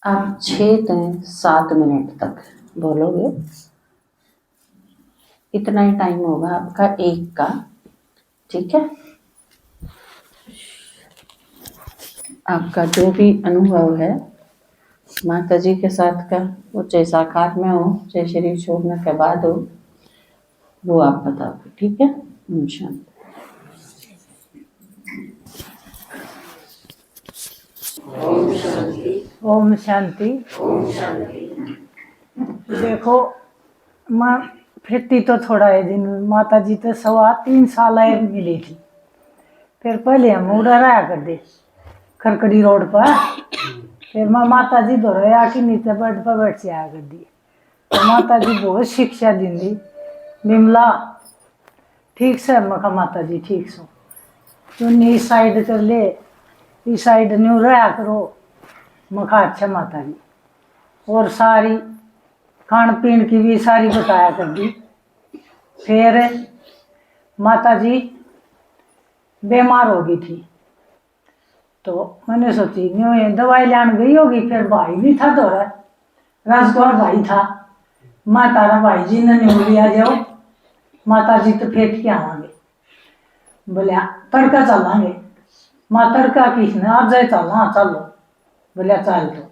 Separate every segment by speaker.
Speaker 1: आप 6 से 7 मिनट तक बोलोगे, इतना ही टाइम होगा आपका एक का। ठीक है, आपका जो भी अनुभव है माता जी के साथ का, वो चाहे साकार में हो चाहे शरीर छोड़ने के बाद हो, वो आप बताओगे। ठीक है। शांति।
Speaker 2: ओम शांति। देखो, मैं फिरती तो थोड़ा है दिन, माता जी तो 3.25 साल मिली थी। फिर पहले हम उधर आया कर दे खरकड़ी रोड पर। फिर मैं माता जी दौड़े आके नीचे बेड पर बैठ से आया कर दी। तो माता जी बहुत शिक्षा दी, बिमला ठीक से। मैं कहा माता जी ठीक सो, चुन्नी इस साइड कर ले, इस साइड न्यू रहा करो। मैं कहा अच्छा माता जी। और सारी खान पीन की भी सारी बताया कर दी। फिर माता जी बीमार हो गई थी, तो मैंने सोची न्यू ये दवाई लान गई होगी। फिर भाई भी था दौरा, राजगौर भाई था। माँ तारा भाई जी ने न्यू लिया जाओ, माता जी तो फेंक के आवांगे। बोलिया तड़का चलांगे। माँ तड़का किसने आज जाए चलना, चलो। बोलिया चल। तो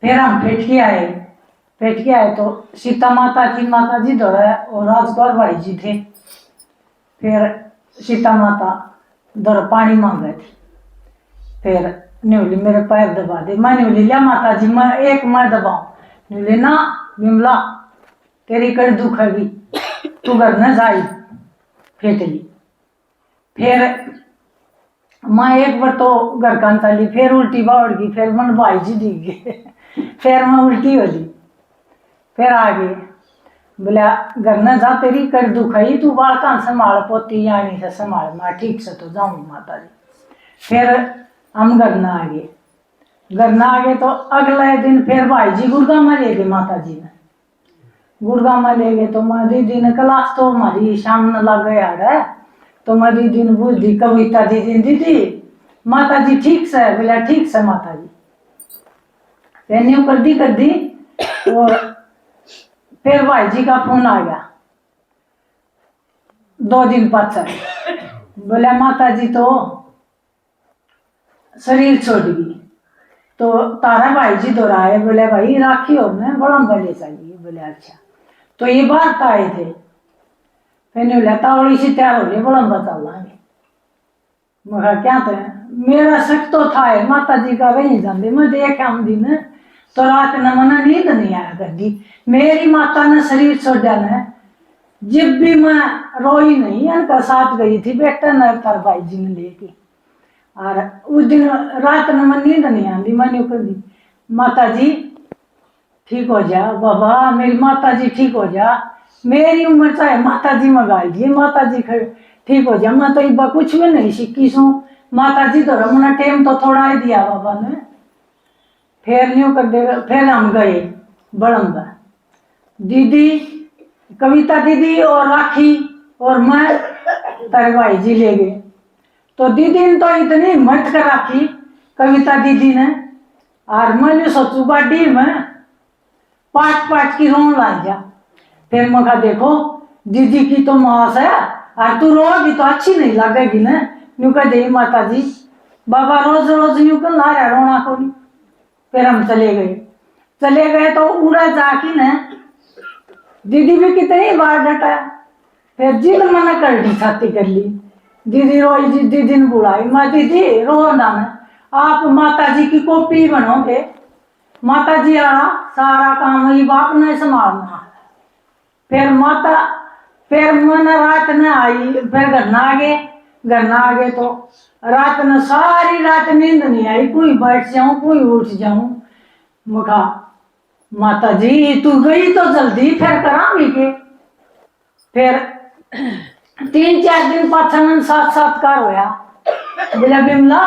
Speaker 2: फिर हम फेंक के आए तो सीता माता थी माता जी दौरा, और राजगौर भाई जी थे। फिर सीता माता दौरा पानी मांग रहे थे। फिर न्यूली मेरे पैर दबा दे। मैं न्यूली लिया माता जी, मैं एक मैं दबाऊं। न्यूली ना बिमला तेरी कड़ी दुख हैगी, तू घर न जाई फेंट ली। फिर मैं एक बार तो घर कान चली, फिर उल्टी बावड़ गई। फिर मन भाई जी दिख गए। फिर मैं उल्टी हो ली। फिर आ गई, बोला घर न जा तेरी कड़ी दुख है, तू बाल कान संभाल, पोती यानी से संभाल। मैं ठीक से तो जाऊंगी माता जी। फिर हम घर न आ गए। घर न आ गए तो अगले दिन फिर भाई जी गुड़गांव में ले गए माता जी ने। गुड़गांव में ले गए तो मैं दीदी ने क्लास तो हमारी शाम न लग गया है। तो मैं दीदी ने पूछ दी, कविता दीदी दीदी माता जी ठीक से? बोला ठीक से माता जी। फिर न्यू कर दी। और फिर भाई जी का फोन आ गया 2 दिन पाछा। बोला माता जी तो शरीर छोड़ गई। तो तारा भाई जी दोहराए, बोले भाई राखी और ने बड़ा भले चाहिए। बोले अच्छा। तो ये बात आए थे। फिर लेता बड़ी सी तैयार हो गई, बड़ा बता लांगे। मैं क्या थे, मेरा शक तो था है माता जी का वही जाते। मैं देखा हम दिन तो रात न मना नींद नहीं आया करती। मेरी माता ने शरीर छोड़ा न, जब भी मैं रोई नहीं, इनका साथ गई थी बेटा न तार भाई जी ने लेके। और उस दिन रात न मन नींद नहीं आती। मैंने कर दी माता जी ठीक हो जा बाबा, मेरी माता जी ठीक हो जा। मेरी उम्र चाहे माता जी मंगाई दिए, माता जी ठीक हो जा। मैं तो इबा कुछ भी नहीं सीखी सू, माता जी तो रमना टेम तो थोड़ा ही दिया बाबा ने। फिर न्यू कर दे। फिर हम गए बड़ंगा, दीदी कविता दीदी और राखी और मैं तारे भाई जी ले गए। तो दीदी ने तो इतनी हिम्मत कर रखी कविता दीदी ने। और मैंने सोचू गाड़ी में पाट की रोन लग जा। फिर मैं कहा देखो दीदी की तो मास है, और तू रोगी तो अच्छी नहीं लगेगी ना। न्यू कह दे माता जी बाबा रोज रोज न्यू कर ला रहा रोना को नहीं। फिर हम चले गए तो उड़ा जाके न दीदी भी कितनी बार डटा। फिर जिद मना कर दी, छाती कर ली। दीदी रोई जी, दीदी ने बुलाई, मैं दीदी रो ना, आप माता जी की कॉपी बनोगे। माता जी आना सारा काम ही बाप ने संभालना। फिर मन रात न आई। फिर घर न आ गए तो रात न सारी रात नींद नहीं आई। कोई बैठ जाऊं कोई उठ जाऊं। मुखा माता जी तू गई तो जल्दी, फिर करांगी के। फिर 3-4 दिन पाछन साक्षात्कार होया। बोला बिमला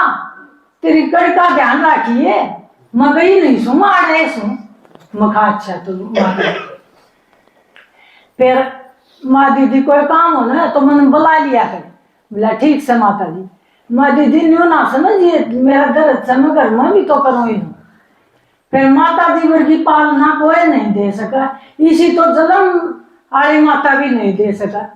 Speaker 2: तेरी कड़ का ध्यान रखिए, मैं गई नहीं सू, मैं आ रहे सू। मखा अच्छा तो फिर माँ दीदी कोई काम हो ना तो मैंने बुला लिया कर। बोला ठीक से माता जी। माँ दीदी न्यू ना समझिए मेरा दर्द से, मैं घर में भी तो करूँ ही। फिर माता जी वर्गी पालना कोई नहीं दे सका, इसी तो जन्म आली माता भी नहीं दे सका।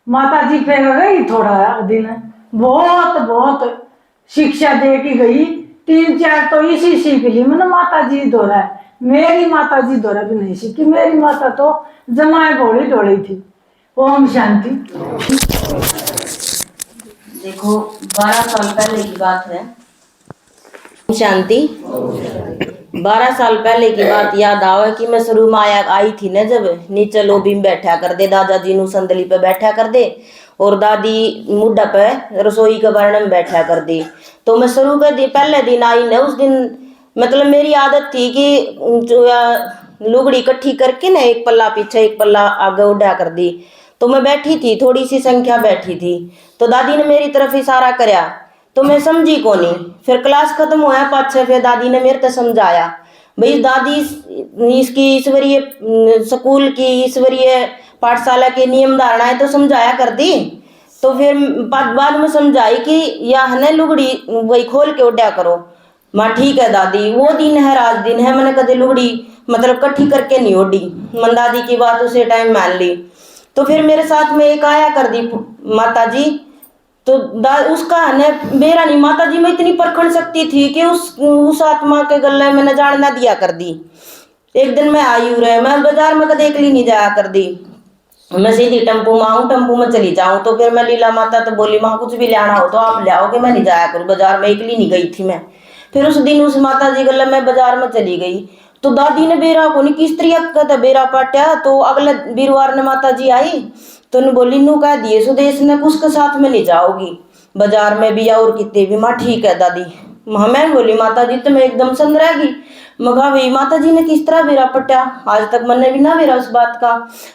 Speaker 2: माता जी फिर रही थोड़ा दिन, बहुत बहुत शिक्षा दे के गई, 3 4 तो इसी सीख ली मैंने माता जी दोहरा। मेरी माता जी दोहरा भी नहीं सीखी, मेरी माता तो जमाए भोली ढोली थी। ओम शांति।
Speaker 3: देखो 12 साल पहले की बात है। शांति। 12 साल पहले की बात याद आवे कि मैं शुरू में आई थी ना, जब नीचे लोबी में बैठा कर दे दादाजी नु संदली पे बैठा कर दे और दादी मुड्ढा पे रसोई के बर्तन में बैठा कर दी। तो मैं शुरू के दिन पहले दिन आई ना, उस दिन मतलब मेरी आदत थी कि जो लुगड़ी इकट्ठी करके ना एक पल्ला पीछे एक पल्ला आगे उड़ा कर दी। तो मैं बैठी थी, थोड़ी सी संख्या बैठी थी, तो दादी ने मेरी तरफ इशारा करया तो मैं समझी कोनी। फिर क्लास खत्म होया पाछे, फिर दादी ने मेरे को समझाया, भाई दादी इसकी ईश्वरीय स्कूल की ईश्वरीय पाठशाला के नियम धारणाएं तो समझाया कर दी। तो फिर बाद में समझाई कि या है लुगड़ी वही खोल के उड़ा करो। माँ ठीक है दादी, वो दिन है राज दिन है, मैंने कदे लुगड़ी मतलब इकट्ठी करके नहीं ओढ़ी। मन दादी की बात उसे टाइम मान ली। तो फिर मेरे साथ में एक आया कर दी माता जी, तो उसका है मेरा नहीं, माता जी में इतनी परखण शक्ति थी कि उस आत्मा के गले में न जान दिया कर दी। एक दिन मैं आई रहे, मैं बाजार में कदे अकेली नहीं जाया कर दी, मैं सीधी टेम्पू में आऊँ, टेम्पू में चली जाऊँ। तो फिर मैं लीला माता तो बोली माँ कुछ भी ले आना हो तो आप ले आओगे, मैं नहीं जाया करूँ बाजार में, अकेली नहीं गई थी मैं। फिर उस दिन उस माता जी गले मैं बाजार में चली गई, तो दादी ने बेरा को नहीं किस तरीके का बेरा पाटा। तो अगले वीरवार ने माता जी आई तो ने बोली नू कह दिए सुदेश ने उसके साथ में नहीं जाओगी बाजार में भी और कितने भी। माँ ठीक है दादी। मैं बोली माता जी तो मैं एकदम संग रहेगी। मगा भाई माता जी ने किस तरह बेरा पटा, आज तक मैंने भी ना मेरा उस बात का।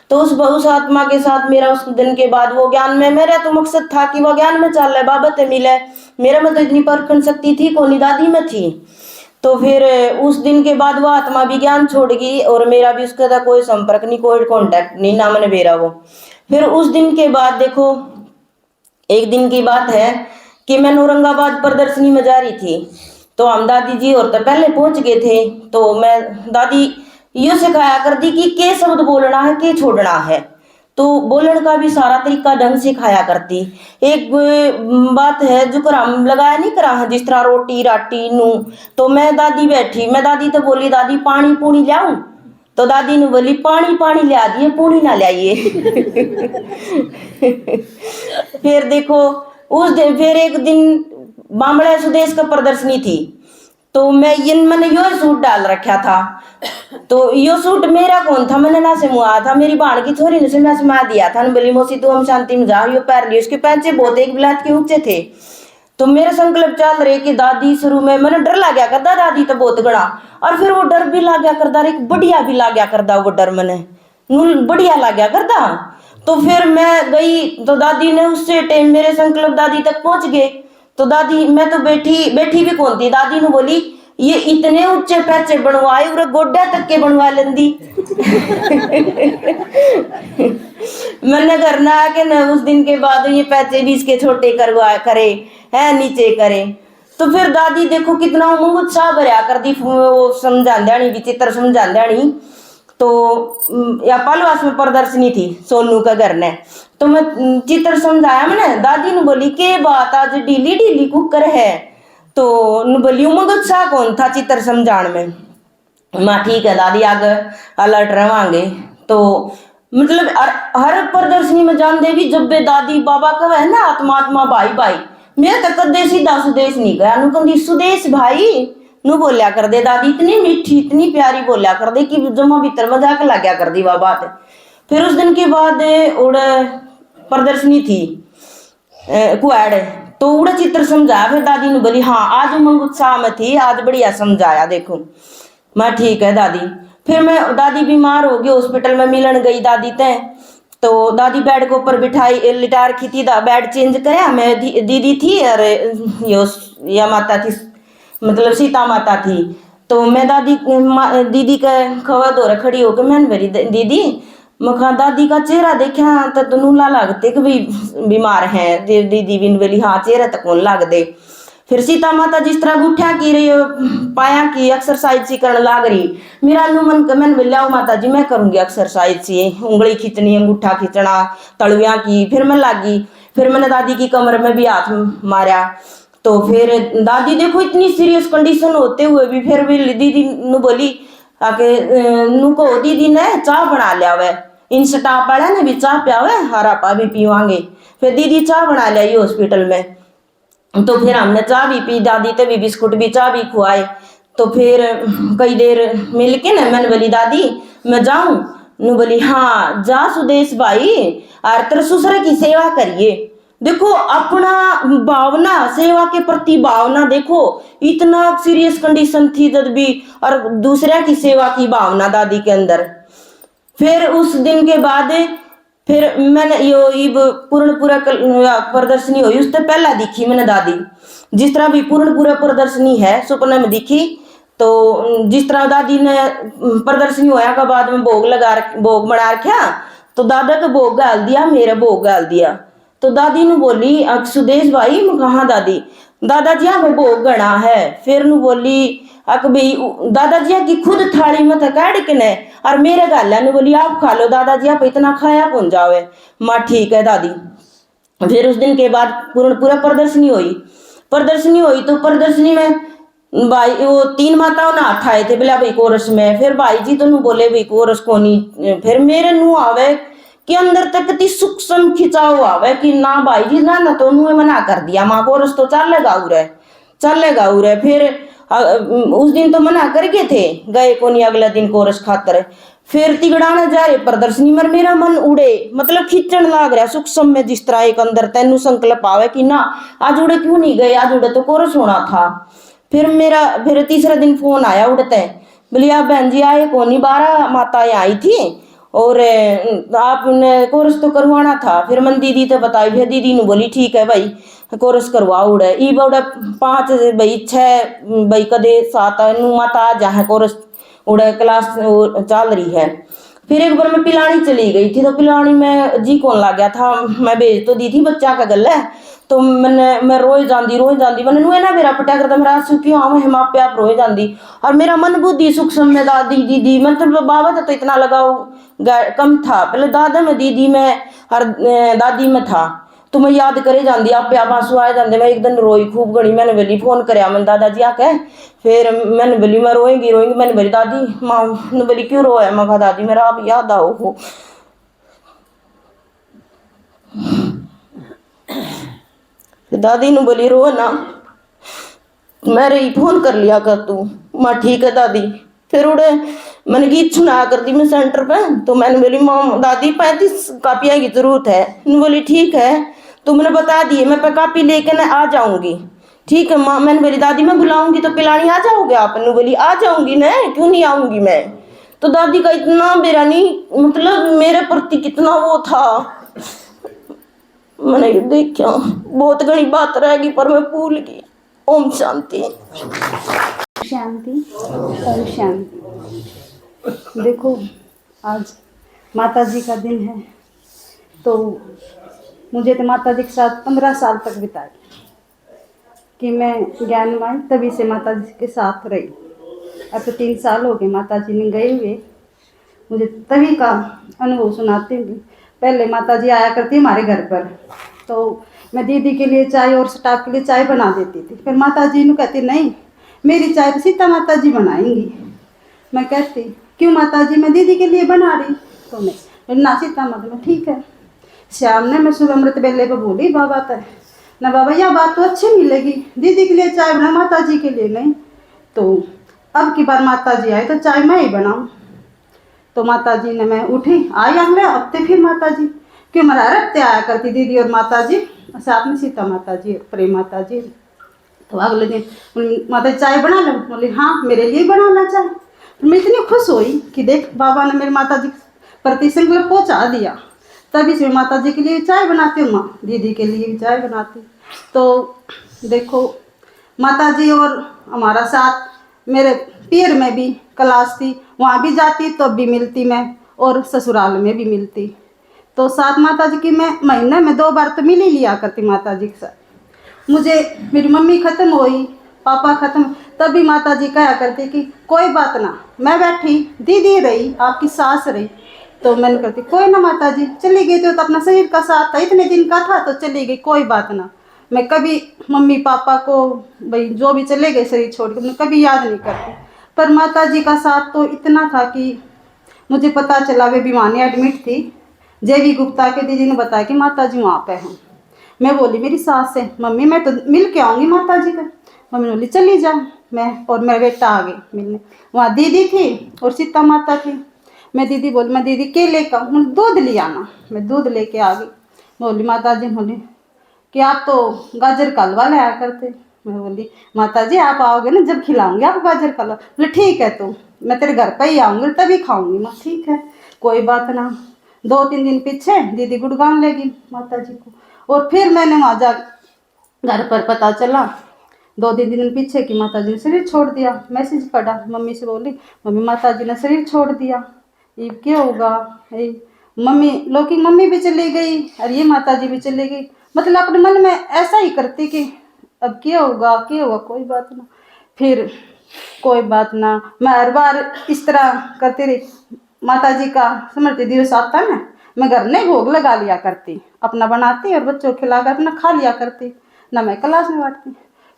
Speaker 3: तो उस आत्मा के साथ मेरा उस दिन के बाद वो ज्ञान में, मेरा तो मकसद था कि वो ज्ञान में चल रहा बाबा ते मिले, मेरा में तो इतनी परखण शक्ति थी कोनी, दादी में थी। तो फिर उस दिन के बाद वो आत्मा भी ज्ञान छोड़ गई और मेरा भी उसके साथ कोई संपर्क नहीं, कोई कांटेक्ट नहीं, ना मैंने बेरा वो। फिर उस दिन के बाद देखो एक दिन की बात है कि मैं औरंगाबाद प्रदर्शनी में जा रही थी, तो हम दादी जी और तो पहले पहुंच गए थे। तो मैं दादी ये सिखाया कर दी कि के शब्द बोलना है के छोड़ना है, तो बोलने का भी सारा तरीका ढंग से खाया करती। एक बात है जो हम लगाया नहीं करा है जिस तरह रोटी राटी नू, तो मैं दादी बैठी, मैं दादी तो बोली दादी पानी पूनी लाऊं, तो दादी ने बोली पानी पानी लिया दिए पूनी ना लाइए। फिर देखो उस दिन फिर एक दिन बामड़ा सुदेश का प्रदर्शनी थी, तो मैंने यो सूट डाल रखा था। तो यो सूट मेरा कौन था, मैंने ना से मुआ था, मेरी बाण की छोरी ने से मैं समा दिया था। बोली मौसी तू हम शांति में जा, यो पैर लिए उसके पैंचे बहुत एक बिलात के ऊंचे थे। तो मेरे संकल्प चल रहे कि दादी शुरू में मैंने डर ला गया करता, दादी तो बहुत गड़ा, और फिर वो डर भी ला गया करता, एक बढ़िया भी ला गया करता, वो डर मैंने बढ़िया ला गया करता। तो फिर मैं गई तो दादी ने उससे टाइम मेरे संकल्प दादी तक पहुंच गए। तो दादी मैं तो बैठी भी कौन थी, दादी ने बोली ये इतने ऊंचे पैचे बनवाए और गोड्डा तक के बनवा लेंदी। मैंने करना है कि न उस दिन के बाद ये पैचे भी इसके छोटे करवा करे है नीचे करे। तो फिर दादी देखो कितना उमंग उत्साह भरया कर दी, वो समझा नहीं विचित्र समझा नहीं। तो या पालवास में प्रदर्शनी थी सोनू का घर ने, तो मैं चित्र समझाया मैंने, दादी ने बोली के बात आज ढीली ढीली कुकर है, तो बोली उमंग उत्साह कौन था चित्र समझाण में। माँ ठीक है दादी आगे अलर्ट रवांगे। तो मतलब हर प्रदर्शनी में जान दे भी जब बे दादी बाबा का है ना आत्मा आत्मा भाई भाई, मैं तो कदे सीधा सुदेश नहीं गया नु कहती सुदेश भाई नु बोलिया कर दे दादी, इतनी मीठी इतनी प्यारी बोलिया कर दे कि जमा भीतर मजाक लग गया कर दी वह बात। फिर उस दिन के बाद उड़े प्रदर्शनी थी कुआड़, तो उड़े चित्र समझाया। फिर दादी ने बोली हाँ आज उमंग उत्साह में थी, आज बढ़िया समझाया देखो। मैं ठीक है दादी। फिर मैं दादी बीमार हो गई, हॉस्पिटल में मिलन गई दादी तय, तो दादी बेड के ऊपर बिठाई लिटा रखी थी, बेड चेंज कराया, मैं दीदी थी और या माता थी मतलब सीता माता थी। तो मैं दीदी का खवा दौरा खड़ी होकर मैंने मेरी दीदी मखा दादी का चेहरा देखा तो नूला लगते कि भाई बीमार है, दीदी बिन बोली हाँ चेहरा तक कौन लग दे। फिर सीता माता जिस तरह गुठिया की रही पाया की एक्सरसाइज सी करने लाग रही, मेरा नु मन मैंने बोलिया माता जी मैं करूंगी एक्सरसाइज सी, उंगली खींचनी अंगूठा खींचना तलुया की। फिर मैं लागी, फिर मैंने दादी की कमर में भी हाथ मारा। तो फिर दादी देखो इतनी सीरियस कंडीशन होते हुए भी फिर भी दीदी नु बोली आके नु को दीदी ने चाय बना लिया वे, इन स्टाफ वाले ने भी चाय पियावे हर आपा भी पीवांगे। फिर दीदी चाय बना लिया ये हॉस्पिटल में। तो फिर हमने चाय भी पी, दादी ते भी बिस्कुट भी चाय भी खुआए। तो फिर कई देर मिल के ना मैंने बोली दादी मैं जाऊं, नु बोली हाँ जा सुदेश भाई, और तेरे ससुर की सेवा करिए। देखो अपना भावना सेवा के प्रति भावना देखो, इतना सीरियस कंडीशन थी तब भी, और दूसरे की सेवा की भावना दादी के अंदर। फिर उस दिन के बाद फिर मैंने यो इब पूर्णपुरा प्रदर्शनी हुई, उससे पहला दिखी मैंने दादी जिस तरह भी पूर्णपुरा प्रदर्शनी है सपने में दिखी। तो जिस तरह दादी ने प्रदर्शनी होया का बाद में भोग बना रखा, तो दादा का भोग गाल दिया, मेरा भोग गाल दिया। तो दादी ने बोली सुदेश भाई मैं कहा दादी, दादाजी आप भोग गणा है। फिर नु बोली अक भाई दादाजी की खुद थाली में काट के ने और मेरे गाला ने बोली आप खा लो दादाजी आप इतना खाया कौन जावे। माँ ठीक है दादी। फिर उस दिन के बाद पूरा प्रदर्शनी हुई तो प्रदर्शनी में भाई वो 3 माताओं ने हाथ आए थे बोला भाई कोरस में। फिर भाई जी तो बोले भाई कोरस को नहीं। फिर मेरे नु आवे कि अंदर तक ती सूक्ष्म खिंचाव आवे कि ना भाई जी ना तो नु मना कर दिया माँ कोरस तो चलेगा उरे। फिर उस दिन तो मना कर गए थे, गए को नहीं अगला दिन कोरस खातर। फिर तिगड़ाने जा रहे प्रदर्शनी में मेरा मन उड़े मतलब खींचन लाग रहा सूक्ष्म में, जिस तरह एक अंदर तेनू संकल्प आवे कि ना आज उड़े क्यों नहीं गए, आज उड़े तो कोरस होना था। फिर तीसरा दिन फोन आया उड़ते, बोली आप बहन जी आए को नहीं, 12 माताएं आई थी और आपने कोरस तो करवाना था। फिर मन दीदी तो बताई, फिर दीदी ने बोली ठीक है भाई कोरस करवाओ उड़े। ई उड़े 5 भाई 6 भाई कदे 7 माता जहाँ कोरस उड़े क्लास चल रही है। फिर एक बार मैं पिलानी चली गई थी, तो पिलानी में जी कौन लग गया था, मैं भेज तो दी थी बच्चा का गल है। तो मैं रोए जाती मैंने नुए ना मेरा पटा करता मेरा आंसू क्यों आवे हम आप पे आप रोए जाती। और मेरा मन बुद्धि सूक्ष्म में दादी दीदी मतलब बाबा तो इतना लगाओ कम था, पहले दादा में दीदी में और दादी में था। तो मैं याद करे जाती आप पे आप आंसू आए जाते। मैं एक दिन रोई खूब घड़ी, मैंने बोली फोन कराया मैंने दादाजी आके। फिर मैंने बोली मैं रोएंगी मैंने बोली दादी माँ ने बोली क्यों रोया, मैं कहा दादी मेरा आप याद आओ हो। दादी ने बोली रो ना, मेरे ही फोन कर लिया कर तू। माँ ठीक है दादी। फिर उड़े मैंने गीत सुना कर दी मैं सेंटर पे। तो मैंने बोली माँ दादी 35 कापियाँ की जरूरत है। बोली ठीक है, तो मैंने बता दिए मैं पे कापी लेके ना आ जाऊंगी। ठीक है माँ। मैंने बोली दादी मैं बुलाऊंगी तो पिलानी आ जाओगे आप? बोली आ जाऊंगी ना, क्यों नहीं आऊंगी मैं। तो दादी का इतना मेरा नहीं मतलब मेरे प्रति कितना वो था, मैंने देखा बहुत घनी बात रहेगी पर मैं भूल गई। ओम शांति
Speaker 4: शांति ओम शांति। देखो आज माता जी का दिन है, तो मुझे तो माता जी के साथ 15 साल तक बिताए कि मैं ज्ञान माई तभी से माता जी के साथ रही। अब तो 3 साल हो गए माता जी ने गए हुए। मुझे तभी का अनुभव सुनाती हूँ। पहले माता जी आया करती हमारे घर पर, तो मैं दीदी के लिए चाय और स्टाफ के लिए चाय बना देती थी। फिर माता जी ने कहती नहीं मेरी चाय तो सीता माता जी बनाएंगी। मैं कहती क्यों माता जी मैं दीदी के लिए बना रही, तो मैं ना सीता माता में ठीक है। शाम ने मैं सुबह अमृत बेले पर बोली बाबा तय ना बाबा यह बात तो अच्छी मिलेगी, दीदी के लिए चाय बना माता जी के लिए नहीं। तो अब की बार माता जी आए तो चाय मैं ही बनाऊँ। तो माता जी ने मैं उठी आई अगले हफ्ते फिर माता जी क्यों हमारा हफ्ते आया करती दीदी और माता जी साथ में सीता माता जी प्रेम माता जी। तो अगले दिन माता जी चाय बना लो, बोली हाँ मेरे लिए बनाना चाय। तो मैं इतनी खुश हुई कि देख बाबा ने मेरी माता जी प्रति संकल्प पहुँचा दिया। तभी से माता जी के लिए चाय बनाती हूँ, माँ दीदी के लिए भी चाय बनाती। तो देखो माता जी और हमारा साथ मेरे पीर में भी क्लास थी, वहाँ भी जाती तो भी मिलती मैं और ससुराल में भी मिलती। तो साथ माता जी की मैं महीने में 2 बार तो मिल ही लिया करती माता जी के साथ। मुझे मेरी मम्मी ख़त्म हुई, पापा ख़त्म, तभी माता जी कहा करती कि कोई बात ना, मैं बैठी, दीदी रही, आपकी सास रही, तो मैंने कहती कोई ना माता जी, चली गई तो अपना शरीर का साथ था, इतने दिन का था तो चली गई, कोई बात ना। मैं कभी मम्मी पापा को, भाई जो भी चले गए शरीर छोड़ के, मैं कभी याद नहीं करती। पर माता जी का साथ तो इतना था कि मुझे पता चला वे बीमारी एडमिट थी, जेवी गुप्ता के दीदी ने बताया कि माता जी वहाँ पे हैं। मैं बोली मेरी सास से, मम्मी मैं तो मिल के आऊँगी माता जी का। मम्मी बोली चली जा। मैं और मेरा बेटा आ गए मिलने। वहाँ दीदी थी और सीता माता थी। मैं दीदी बोली, मैं दीदी के लेकर आऊँ, दूध ले आना। मैं दूध लेके आ गई। बोली माता जी बोली कि आप तो गाजर का हलवा लाया करते। मैं बोली माता जी आप आओगे ना जब खिलाऊंगी आप गाजर का हलवा। बोले ठीक है, तो मैं तेरे घर पर ही आऊँगी तभी खाऊंगी। मैं ठीक है कोई बात ना। 2-3 दिन पीछे दीदी गुड़गांव ले गई माता जी को, और फिर मैंने वहाँ जा घर पर पता चला 2-3 दिन पीछे कि माता जी ने शरीर छोड़ दिया। मैसेज पड़ा, मम्मी से बोली मम्मी माता जी ने शरीर छोड़ दिया, ये क्या होगा। मम्मी लोग की मम्मी भी चली गई और ये माता जी भी चली गई। मतलब अपने मन में ऐसा ही करती कि अब क्या होगा क्या होगा, कोई बात ना। फिर कोई बात ना, मैं हर बार इस तरह करती रही। माता जी का स्मृति दिवस आता ना, मैं घर में भोग लगा लिया करती, अपना बनाती और बच्चों को खिलाकर अपना खा लिया करती, ना मैं क्लास में बांटती।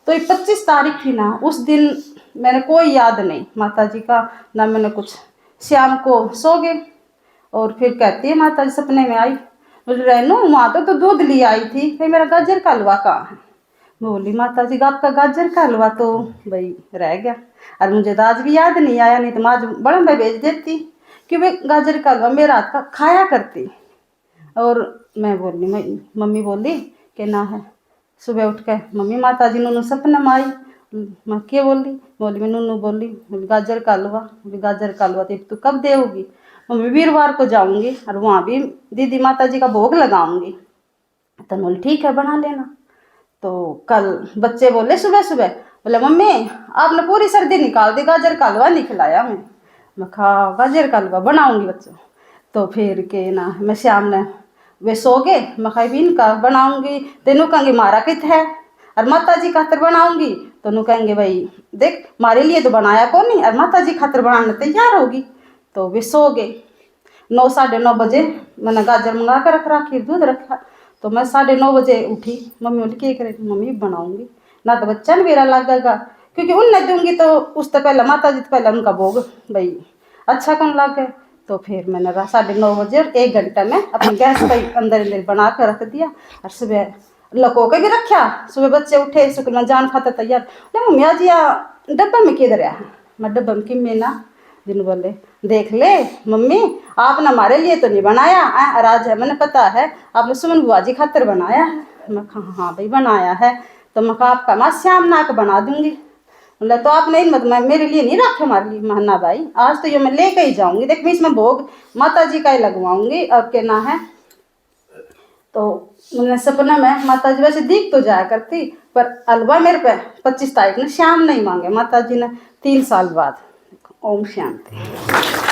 Speaker 4: तो ये 25 तारीख थी ना, उस दिन मैंने कोई याद नहीं माता जी का, ना मैंने कुछ। शाम को सो गए और फिर कहती है माता जी सपने में आई, बोले रहनू वहाँ तो दूध ले आई थी, फिर मेरा गाजर का हलवा कहाँ है। बोली माता जी आपका गाजर का हलवा तो भाई रह गया, और मुझे तो आज भी याद नहीं आया, नहीं तो मैं आज बड़ा मैं भेज देती कि भाई गाजर का हलवा मेरा हाथ का खाया करती। और मैं बोली मम्मी बोली कि ना है। सुबह उठ के मम्मी माता जी नूनू सपना में आई। मैं क्या बोली मैं नूनू बोली गाजर का हलवा। बोली गाजर का हलवा तो तू कब देगी। मम्मी वीरवार को जाऊंगी और वहाँ भी दीदी माता जी का भोग लगाऊंगी। तो बोली ठीक है बना लेना। तो कल बच्चे बोले सुबह सुबह, बोले मम्मी आपने पूरी सर्दी निकाल दी, गाजर का हलवा नहीं खिलाया। मैं खा गाजर का हलवा बनाऊंगी बच्चों। तो फिर के ना मैं शाम ने वे सो गए, मैं खाई भी इनका बनाऊंगी, तेनों कहेंगे मारा कित है, और माता जी खातर बनाऊंगी तो नू कहेंगे भाई देख मारे लिए तो बनाया कौन नहीं, और माता जी खातर बनाने तैयार होगी। तो वे सो गए। 9-9:30 बजे मैंने गाजर मंगा कर रख रखी, दूध रखा। तो मैं 9:30 बजे उठी। मम्मी बोली क्या करेगी, मम्मी बनाऊंगी ना तो बच्चा न मेरा लगेगा, क्योंकि उनने दूंगी तो उस तो पहले माता जी तो पहले उनका भोग भाई अच्छा कौन लगे। तो फिर मैंने 9:30 बजे और 1 घंटे में अपनी गैस पर अंदर बना कर रख दिया, और सुबह लको के भी रखा। सुबह बच्चे उठे शुक्र जान खाता तैयार, मम्मी आज डब्बा में किधर है। मैं डब्बा में कि ना दिन बोले देख ले मम्मी आपने हमारे लिए तो नहीं बनाया और आज है मैंने पता है आपने सुमन बुआ जी खातिर बनाया है। मैं कहा हाँ भाई बनाया है। तो मैं कहा आपका माँ श्याम नाक बना दूंगी। बोला तो आप नहीं मतलब मेरे लिए नहीं रखे हमारे लिए। महना भाई आज तो ये मैं लेके ही जाऊंगी, देख मैं इसमें भोग माता जी का ही लगवाऊंगी और क्या ना है। तो मैंने सपना में माता जी वैसे दिख तो जाया करती, पर हलवा मेरे पे 25 तारीख ने श्याम नहीं मांगे माता जी ने, 3 साल बाद। ओम शांति।